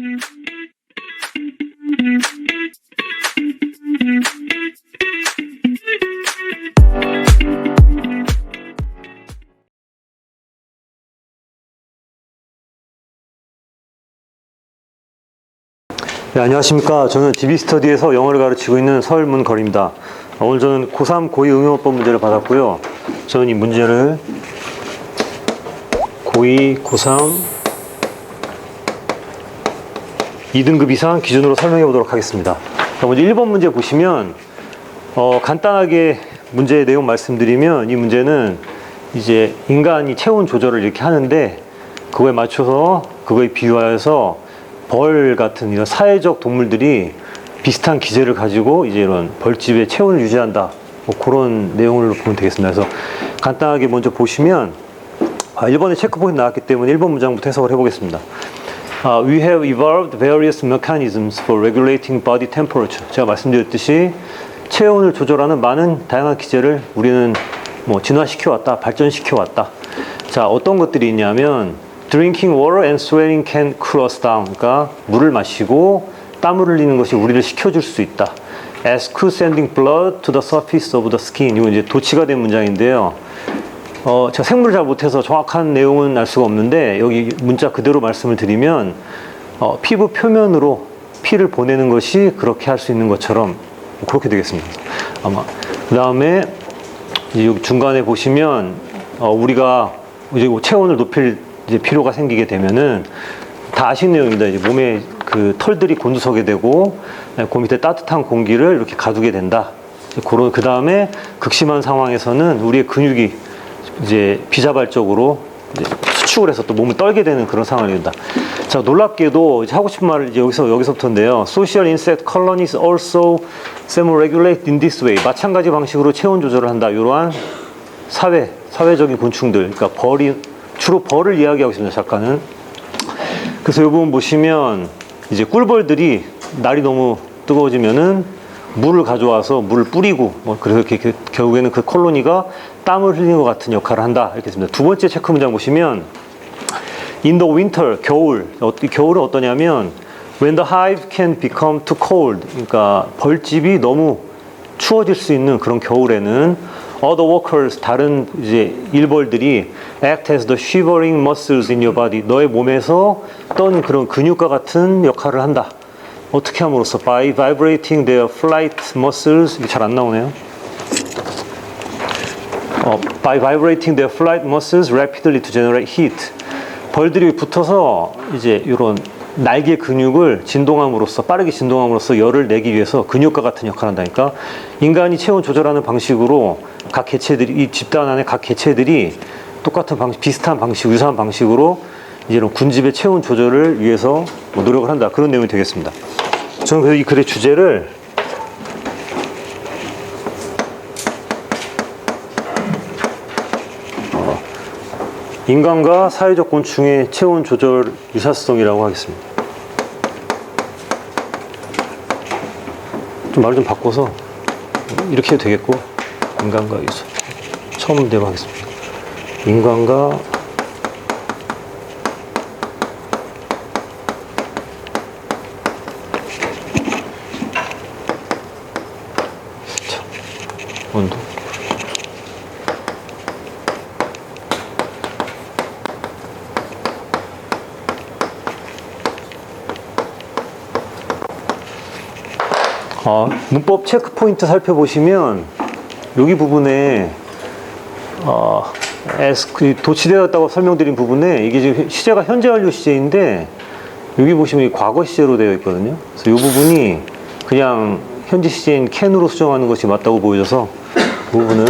네, 안녕하십니까. 저는 DB스터디에서 영어를 가르치고 있는 서울문걸입니다. 오늘 저는 고3 고2 응용어법 문제를 받았고요. 저는 이 문제를 고2, 고3 2등급 이상 기준으로 설명해 보도록 하겠습니다. 먼저 1번 문제 보시면 간단하게 문제의 내용 말씀드리면, 이 문제는 이제 인간이 체온 조절을 이렇게 하는데, 그거에 맞춰서 그거에 비유하여서 벌 같은 이런 사회적 동물들이 비슷한 기제를 가지고 이제 이런 벌집의 체온을 유지한다, 뭐 그런 내용으로 보면 되겠습니다. 그래서 간단하게 먼저 보시면, 1번에 체크포인트 나왔기 때문에 1번 문장부터 해석을 해보겠습니다. We have evolved various mechanisms for regulating body temperature. 제가 말씀드렸듯이 체온을 조절하는 많은 다양한 기제를 우리는 뭐 진화시켜 왔다, 발전시켜 왔다. 자, 어떤 것들이 있냐면 Drinking water and sweating can cool us down. 그러니까 물을 마시고 땀을 흘리는 것이 우리를 식혀줄 수 있다. As could sending blood to the surface of the skin. 이거 이제 도치가 된 문장인데요. 제가 생물을 잘 못해서 정확한 내용은 알 수가 없는데, 여기 문자 그대로 말씀을 드리면 피부 표면으로 피를 보내는 것이 그렇게 할 수 있는 것처럼 그렇게 되겠습니다. 아마 그 다음에 여기 중간에 보시면 우리가 이제 체온을 높일 이제 필요가 생기게 되면은, 다 아시는 내용입니다. 이제 몸에 그 털들이 곤두서게 되고, 그 밑에 따뜻한 공기를 이렇게 가두게 된다. 그런, 그 다음에 극심한 상황에서는 우리의 근육이 이제 비자발적으로 이제 수축을 해서 또 몸을 떨게 되는 그런 상황이 된다. 자, 놀랍게도 이제 하고 싶은 말을 이제 여기서부터인데요. Social insect colonies also thermoregulate in this way. 마찬가지 방식으로 체온 조절을 한다. 이러한 사회적인 곤충들, 그러니까 주로 벌을 이야기하고 있습니다, 작가는. 그래서 이 부분 보시면 이제 꿀벌들이 날이 너무 뜨거워지면은 물을 가져와서 물을 뿌리고, 그래서 이렇게 결국에는 그 콜로니가 땀을 흘리는 것 같은 역할을 한다, 이렇게 했습니다. 두 번째 체크 문장 보시면 In the winter, 겨울은 어떠냐면 When the hive can become too cold. 그러니까 벌집이 너무 추워질 수 있는 그런 겨울에는 Other workers, 다른 이제 일벌들이 act as the shivering muscles in your body. 너의 몸에서 떠는 그런 근육과 같은 역할을 한다. 어떻게 함으로써? By vibrating their flight muscles. 이게 잘 안 나오네요. By vibrating their flight muscles rapidly to generate heat. 벌들이 붙어서 이제 이런 날개 근육을 진동함으로써, 빠르게 진동함으로써 열을 내기 위해서 근육과 같은 역할을 한다니까. 인간이 체온 조절하는 방식으로 각 개체들이, 이 집단 안에 각 개체들이 똑같은 방식, 비슷한 방식, 유사한 방식으로 이제 이런 군집의 체온 조절을 위해서 노력을 한다. 그런 내용이 되겠습니다. 저는 그래서 이 글의 주제를 인간과 사회적 곤충의 체온 조절 유사성이라고 하겠습니다. 좀 말을 좀 바꿔서 이렇게 해도 되겠고, 인간과 유사. 처음대로 하겠습니다. 인간과 온도. 문법 체크 포인트 살펴보시면 여기 부분에 도치되었다고 설명드린 부분에 이게 지금 시제가 현재 완료 시제인데, 여기 보시면 과거 시제로 되어 있거든요. 그래서 이 부분이 그냥 현재 시제인 can으로 수정하는 것이 맞다고 보여져서 그 부분을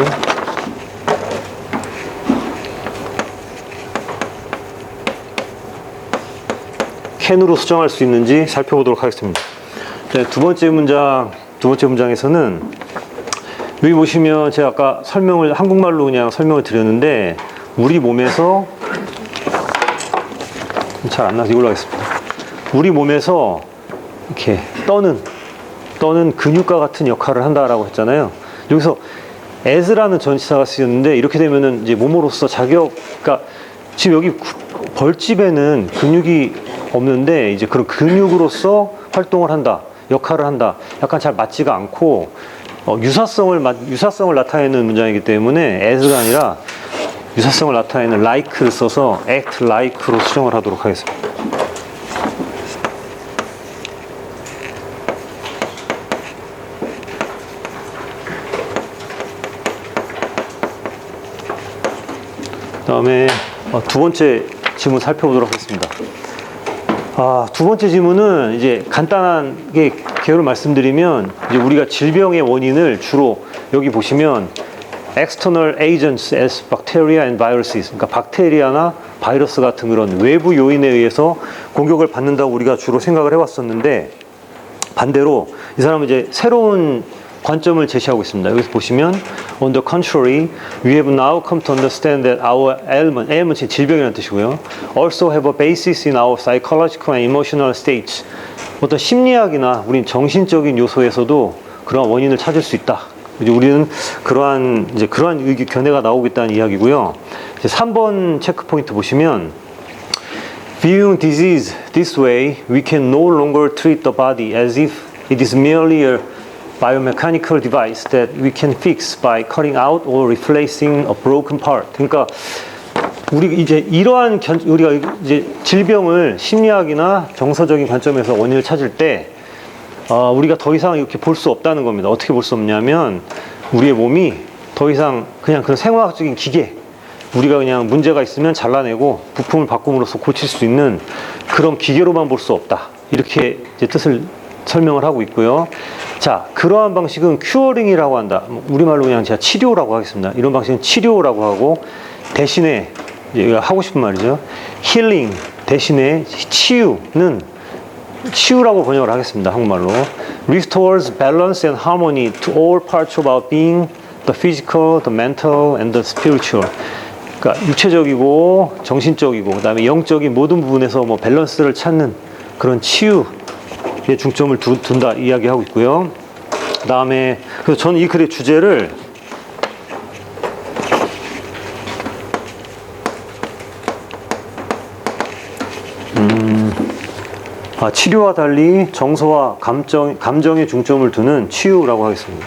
can으로 수정할 수 있는지 살펴보도록 하겠습니다. 네, 두 번째 문장에서는 여기 보시면 제가 아까 한국말로 그냥 설명을 드렸는데, 우리 몸에서, 잘 안 나서 이걸로 하겠습니다. 우리 몸에서 이렇게 떠는 근육과 같은 역할을 한다라고 했잖아요. 여기서 as라는 전치사가 쓰였는데, 이렇게 되면은 이제 몸으로서 그러니까 지금 여기 벌집에는 근육이 없는데 이제 그런 근육으로서 활동을 한다, 역할을 한다. 약간 잘 맞지가 않고 유사성을 나타내는 문장이기 때문에 as가 아니라 유사성을 나타내는 like를 써서 act like로 수정을 하도록 하겠습니다. 그다음에 두 번째 지문 살펴보도록 하겠습니다. 두 번째 지문은 이제 간단하게 개요를 말씀드리면 이제 우리가 질병의 원인을 주로 여기 보시면 external agents as bacteria and viruses, 그러니까 박테리아나 바이러스 같은 그런 외부 요인에 의해서 공격을 받는다고 우리가 주로 생각을 해왔었는데, 반대로 이 사람은 이제 새로운 관점을 제시하고 있습니다. 여기서 보시면 on the contrary, we have now come to understand that our ailment이 질병이라는 뜻이고요. also have a basis in our psychological and emotional states. 어떤 심리학이나 우린 정신적인 요소에서도 그런 원인을 찾을 수 있다. 이제 우리는 그러한 견해가 나오고 있다는 이야기고요. 이제 3번 체크 포인트 보시면 viewing disease this way, we can no longer treat the body as if it is merely a biomechanical device that we can fix by cutting out or replacing a broken part. 그러니까 우리 이제 우리가 이제 질병을 심리학이나 정서적인 관점에서 원인을 찾을 때 우리가 더 이상 이렇게 볼 수 없다는 겁니다. 어떻게 볼 수 없냐면 우리의 몸이 더 이상 그냥 그런 생화학적인 기계, 우리가 그냥 문제가 있으면 잘라내고 부품을 바꿈으로써 고칠 수 있는 그런 기계로만 볼 수 없다. 이렇게 이제 뜻을 설명을 하고 있고요. 자, 그러한 방식은 큐어링이라고 한다. 우리말로 그냥 제가 치료라고 하겠습니다. 이런 방식은 치료라고 하고, 대신에 하고 싶은 말이죠. 힐링 대신에 치유라고 번역을 하겠습니다. 한국말로. Restores balance and harmony to all parts of our being, the physical, the mental, and the spiritual. 그러니까 육체적이고 정신적이고 그다음에 영적인 모든 부분에서 뭐 밸런스를 찾는 그런 치유에 중점을 둔다 이야기하고 있고요. 그다음에 그래서 저는 이 글의 주제를 치료와 달리 정서와 감정에 중점을 두는 치유라고 하겠습니다.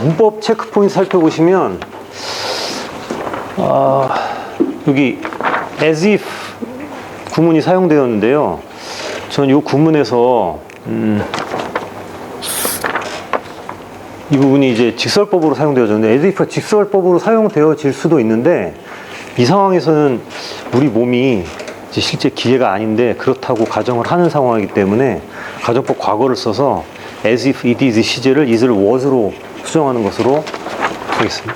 문법 체크 포인트 살펴보시면 여기 as if 구문이 사용되었는데요. 저는 이 구문에서 이 부분이 이제 직설법으로 사용되어졌는데 as if가 직설법으로 사용되어질 수도 있는데, 이 상황에서는 우리 몸이 이제 실제 기계가 아닌데 그렇다고 가정을 하는 상황이기 때문에 가정법 과거를 써서 as if it is 시제를 is를 was로 수정하는 것으로 하겠습니다.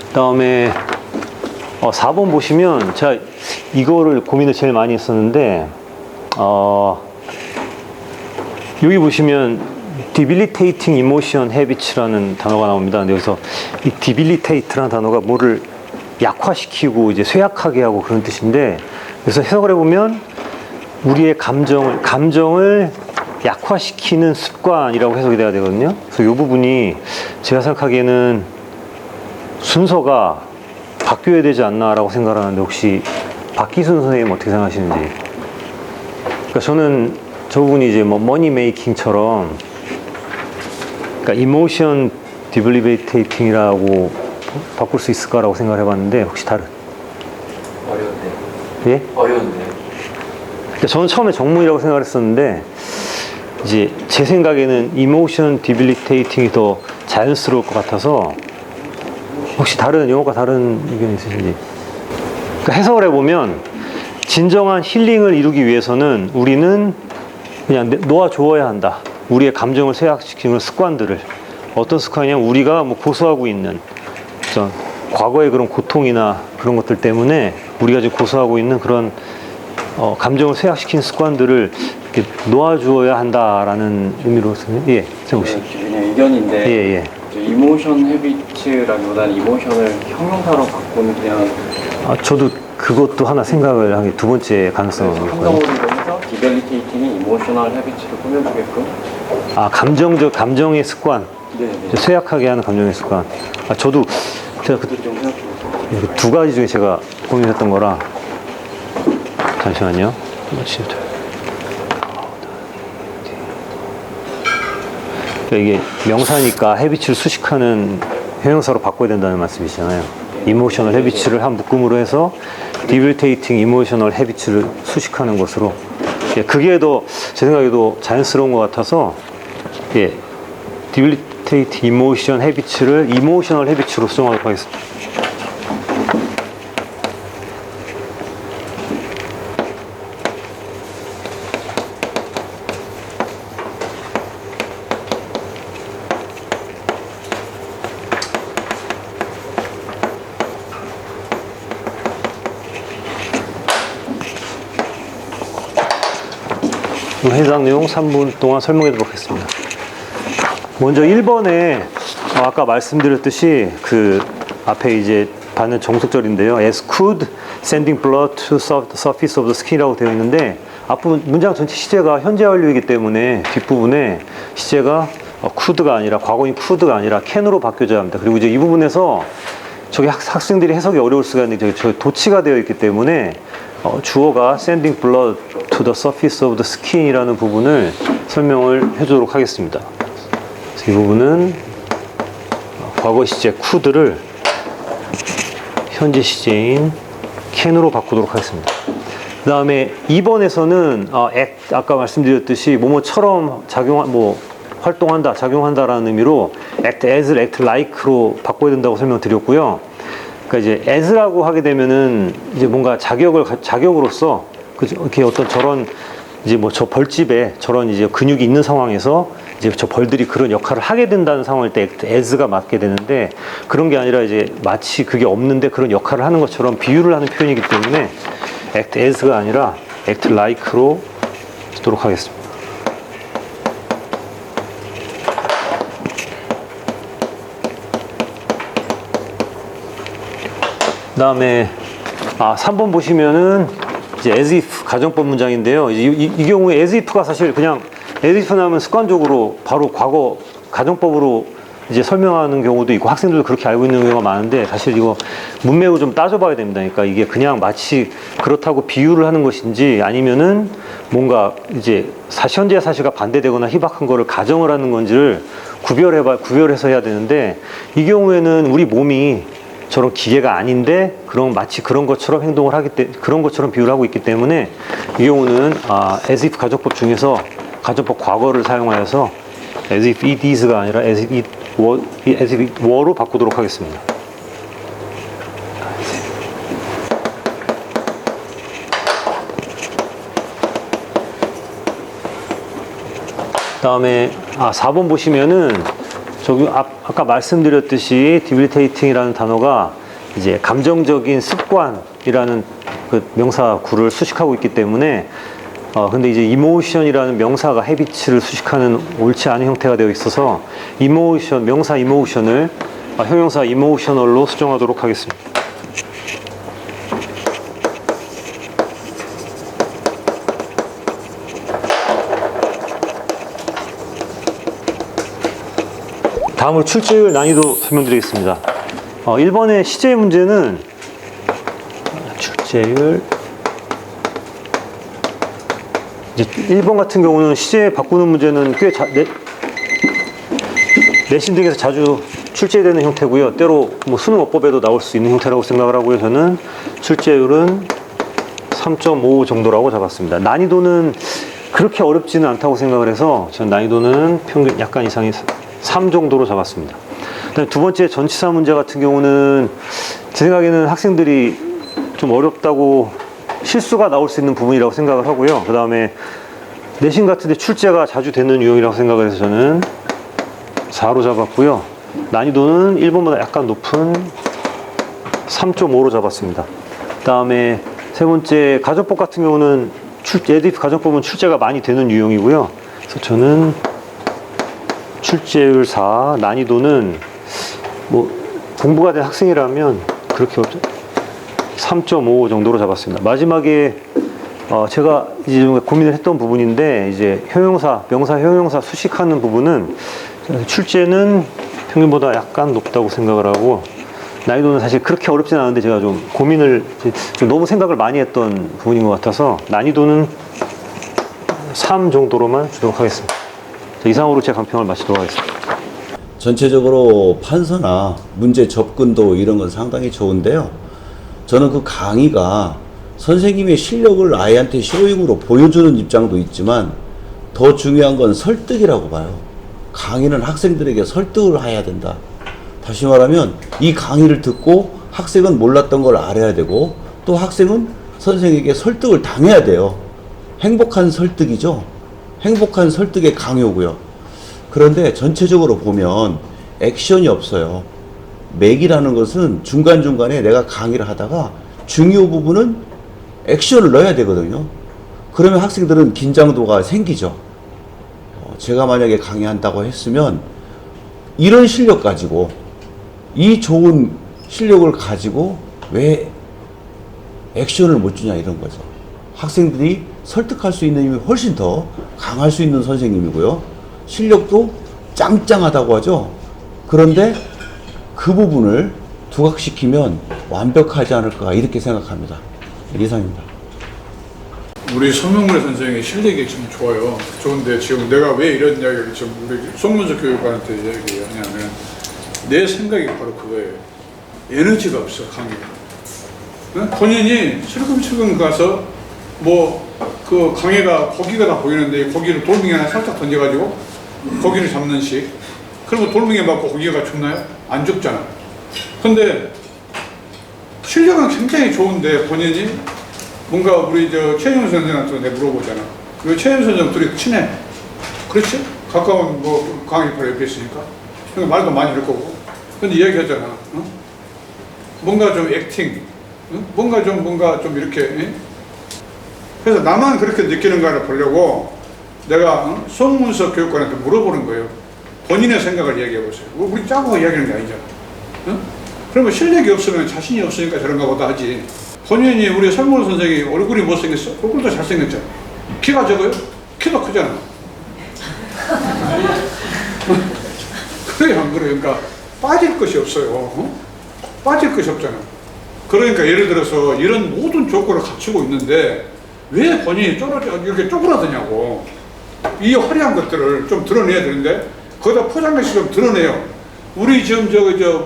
그 다음에 4번 보시면 제가 이거를 고민을 제일 많이 했었는데, 여기 보시면 debilitating emotion habits라는 단어가 나옵니다. 근데 여기서 이 debilitate라는 단어가 뭐를 약화시키고 이제 쇠약하게 하고 그런 뜻인데, 그래서 해석을 해보면 우리의 감정을 약화시키는 습관이라고 해석이 돼야 되거든요. 그래서 이 부분이 제가 생각하기에는 순서가 바뀌어야 되지 않나라고 생각하는데, 혹시 박기순 선생님 어떻게 생각하시는지. 그러니까 저는 저 부분이 이제 뭐 머니 메이킹처럼, 그러니까 이모션 디빌리베이테이팅이라고 바꿀 수 있을까라고 생각을 해봤는데, 혹시 다른? 어려운데요. 예? 어려운데요. 그러니까 저는 처음에 정문이라고 생각을 했었는데, 이제 제 생각에는 이모션 디빌리테이팅이 더 자연스러울 것 같아서, 혹시 다른 영어가 다른 의견이 있으신지. 그러니까 해석을 해보면 진정한 힐링을 이루기 위해서는 우리는 그냥 놓아주어야 한다. 우리의 감정을 쇠약시키는 습관들을. 어떤 습관이냐면 우리가 뭐 고수하고 있는 과거의 그런 고통이나 그런 것들 때문에 우리가 지금 고수하고 있는 그런 감정을 쇠약시키는 습관들을 이렇게 놓아주어야 한다라는 의미로서는 예, 정우 씨. 그냥 의견인데 예, 예. 이모션 헤비츠라기보다는 이모션을 형용사로 바꾸는 그냥 저도 그것도 하나 생각을 하게 두 번째 가능성을 한성으로 해서 디벨리테이팅이 이모셔널 헤비츠를 꾸며주게끔. 감정의 습관, 네네. 쇠약하게 하는 감정의 습관. 저도 제가 좀 생각해보세요. 두 가지 중에 제가 고민했던 거라 잠시만요. 그러니까 이게 명사니까 헤비츠를 수식하는 형용사로 바꿔야 된다는 말씀이시잖아요. 이모셔널 헤비츠를 한 묶음으로 해서 디빌테이팅 이모셔널 헤비츠를 수식하는 것으로 예, 그게 더 제 생각에도 자연스러운 것 같아서 예, 디빌테이팅 이모션 헤비츠를 이모셔널 헤비츠로 수정하도록 하겠습니다. 해당 내용 3분 동안 설명해 보도록 하겠습니다. 먼저 1번에 아까 말씀드렸듯이 그 앞에 이제 받는 정석절인데요. As could sending blood to the surface of the skin이라고 되어 있는데 앞부분 문장 전체 시제가 현재 완료이기 때문에 뒷부분에 시제가 could가 아니라 과거인 could가 아니라 can으로 바뀌어져야 합니다. 그리고 이제 이 부분에서 저기 학생들이 해석이 어려울 수가 있는데 저기 도치가 되어 있기 때문에 주어가 sending blood to the surface of the skin이라는 부분을 설명을 해주도록 하겠습니다. 그래서 이 부분은 과거 시제 could를 현재 시제인 can으로 바꾸도록 하겠습니다. 그 다음에 2번에서는 act, 아까 말씀드렸듯이 뭐뭐처럼 활동한다, 작용한다라는 의미로 act as, act like로 바꿔야 된다고 설명드렸고요. 그러니까 이제 as라고 하게 되면은 이제 뭔가 자격으로서 이렇게 어떤 저런 이제 뭐 저 벌집에 저런 이제 근육이 있는 상황에서 이제 저 벌들이 그런 역할을 하게 된다는 상황일 때 act as가 맞게 되는데 그런 게 아니라 이제 마치 그게 없는데 그런 역할을 하는 것처럼 비유를 하는 표현이기 때문에 act as가 아니라 act like로 쓰도록 하겠습니다. 그 다음에 3번 보시면은 이제 as if 가정법 문장인데요. 이제 이 경우에 as if가 사실 그냥 as if 나오면 습관적으로 바로 과거 가정법으로 이제 설명하는 경우도 있고 학생들도 그렇게 알고 있는 경우가 많은데 사실 이거 문맥을 좀 따져봐야 됩니다. 그러니까 이게 그냥 마치 그렇다고 비유를 하는 것인지 아니면은 뭔가 이제 현재 사실과 반대되거나 희박한 거를 가정을 하는 건지를 구별해서 해야 되는데 이 경우에는 우리 몸이 저런 기계가 아닌데 마치 그런 것처럼 행동을 그런 것처럼 비유를 하고 있기 때문에 이 경우는 as if 가정법 중에서 가정법 과거를 사용하여서 as if it is가 아니라 as if it were로 바꾸도록 하겠습니다. 다음에 4번 보시면은 저기 아까 말씀드렸듯이 debilitating이라는 단어가 이제 감정적인 습관이라는 그 명사 구를 수식하고 있기 때문에 근데 이제 emotion이라는 명사가 habits를 수식하는 옳지 않은 형태가 되어 있어서 명사 emotion을 형용사 emotional로 수정하도록 하겠습니다. 다음으로 출제율 난이도 설명드리겠습니다. 1번의 시제 문제는 출제율 이제 1번 같은 경우는 시제 바꾸는 문제는 꽤 내신 등에서 자주 출제되는 형태고요. 때로 뭐 수능 어법에도 나올 수 있는 형태라고 생각을 하고요. 저는 출제율은 3.5 정도라고 잡았습니다. 난이도는 그렇게 어렵지는 않다고 생각을 해서 전 난이도는 평균 약간 이상이 3 정도로 잡았습니다. 그다음에 두 번째 전치사 문제 같은 경우는 제 생각에는 학생들이 좀 어렵다고 실수가 나올 수 있는 부분이라고 생각을 하고요. 그 다음에 내신 같은데 출제가 자주 되는 유형이라고 생각을 해서 저는 4로 잡았고요. 난이도는 1번보다 약간 높은 3.5로 잡았습니다. 그다음에 세 번째 가정법 같은 경우는 ADP 가정법은 출제가 많이 되는 유형이고요. 그래서 저는 출제율 4, 난이도는 뭐 공부가 된 학생이라면 그렇게 3.5 정도로 잡았습니다. 마지막에 제가 이제 좀 고민을 했던 부분인데, 이제 형용사, 명사, 형용사 수식하는 부분은 출제는 평균보다 약간 높다고 생각을 하고, 난이도는 사실 그렇게 어렵진 않은데 제가 좀 고민을, 좀 너무 생각을 많이 했던 부분인 것 같아서 난이도는 3 정도로만 주도록 하겠습니다. 이상으로 제 강평을 마치도록 하겠습니다. 전체적으로 판서나 문제 접근도 이런 건 상당히 좋은데요. 저는 그 강의가 선생님의 실력을 아이한테 쇼잉으로 보여주는 입장도 있지만 더 중요한 건 설득이라고 봐요. 강의는 학생들에게 설득을 해야 된다. 다시 말하면 이 강의를 듣고 학생은 몰랐던 걸 알아야 되고, 또 학생은 선생에게 설득을 당해야 돼요. 행복한 설득이죠. 행복한 설득의 강요고요. 그런데 전체적으로 보면 액션이 없어요. 맥이라는 것은 중간중간에 내가 강의를 하다가 중요 부분은 액션을 넣어야 되거든요. 그러면 학생들은 긴장도가 생기죠. 제가 만약에 강의한다고 했으면 이런 실력 가지고, 이 좋은 실력을 가지고 왜 액션을 못 주냐, 이런 거죠. 학생들이 설득할 수 있는 힘이 훨씬 더 강할 수 있는 선생님이고요. 실력도 짱짱하다고 하죠. 그런데 그 부분을 두각시키면 완벽하지 않을까, 이렇게 생각합니다. 이상입니다. 우리 송명래 선생의 실력이 좀 좋아요. 좋은데 지금 내가 왜 이런 이야기를 지금 우리 송문석 교육관한테 이야기하냐면, 내 생각이 바로 그거예요. 에너지가 없어, 강의가. 본인이 슬금슬금 가서 뭐 그 강의가 고기가 다 보이는데 고기를 돌멩이 하나 살짝 던져가지고 고기를 잡는 식. 그러면 돌멩이 맞고 고기가 죽나요? 안 죽잖아. 근데 실력은 굉장히 좋은데 본인이 뭔가 우리 최윤 선생한테 내가 물어보잖아. 왜 최윤 선생 둘이 친해? 그렇지? 가까운 뭐 강의파 옆에 있으니까. 그러니까 말도 많이 할 거고. 근데 이야기하잖아. 뭔가 좀 액팅, 뭔가 좀 이렇게. 그래서 나만 그렇게 느끼는가를 보려고 내가 송문석 교육관한테 물어보는 거예요. 본인의 생각을 이야기해 보세요. 우리 짜고 이야기하는 게 아니잖아. 그러면 실력이 없으면 자신이 없으니까 저런가 보다 하지. 본인이 우리 설문 선생이 얼굴이 못생겼어? 얼굴도 잘생겼잖아. 키가 적어요? 키도 크잖아. 그래, 안 그래? 그러니까 빠질 것이 없어요. 빠질 것이 없잖아. 그러니까 예를 들어서 이런 모든 조건을 갖추고 있는데 왜 본인이 이렇게 쪼그라드냐고. 이 화려한 것들을 좀 드러내야 되는데 거기다 포장해서 좀 드러내요. 우리 지금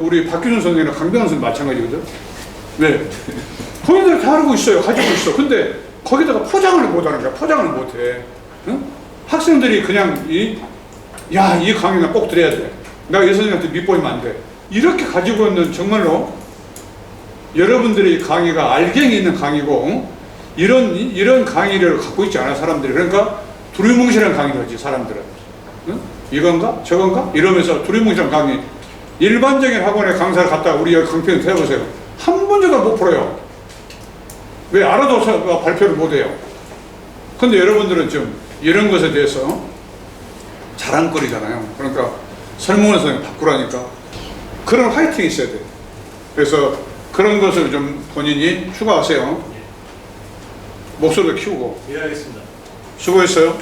우리 박규준 선생이나 강병환 선생 마찬가지거든. 왜? 본인들 다 알고 있어요. 가지고 있어. 근데 거기다가 포장을 못하는 거야. 포장을 못해. 응? 학생들이 그냥 이 강의는 꼭 들어야 돼. 내가 이 선생님한테 밑보이면 안 돼. 이렇게 가지고 있는, 정말로 여러분들이 강의가 알갱이 있는 강의고, 응? 이런 강의를 갖고 있지 않아, 사람들이. 그러니까 두리뭉실한 강의를 하지, 사람들은. 응? 이건가? 저건가? 이러면서 두리뭉실한 강의. 일반적인 학원에 강사를 갔다가 우리 여기 강평에 태워보세요. 한 문제도 못 풀어요. 왜? 알아도 발표를 못 해요. 근데 여러분들은 좀 이런 것에 대해서 자랑거리잖아요. 그러니까 설문을 선생님 바꾸라니까. 그런 화이팅이 있어야 돼요. 그래서 그런 것을 좀 본인이 추가하세요. 목소리도 키우고. 이해하겠습니다. 수고했어요.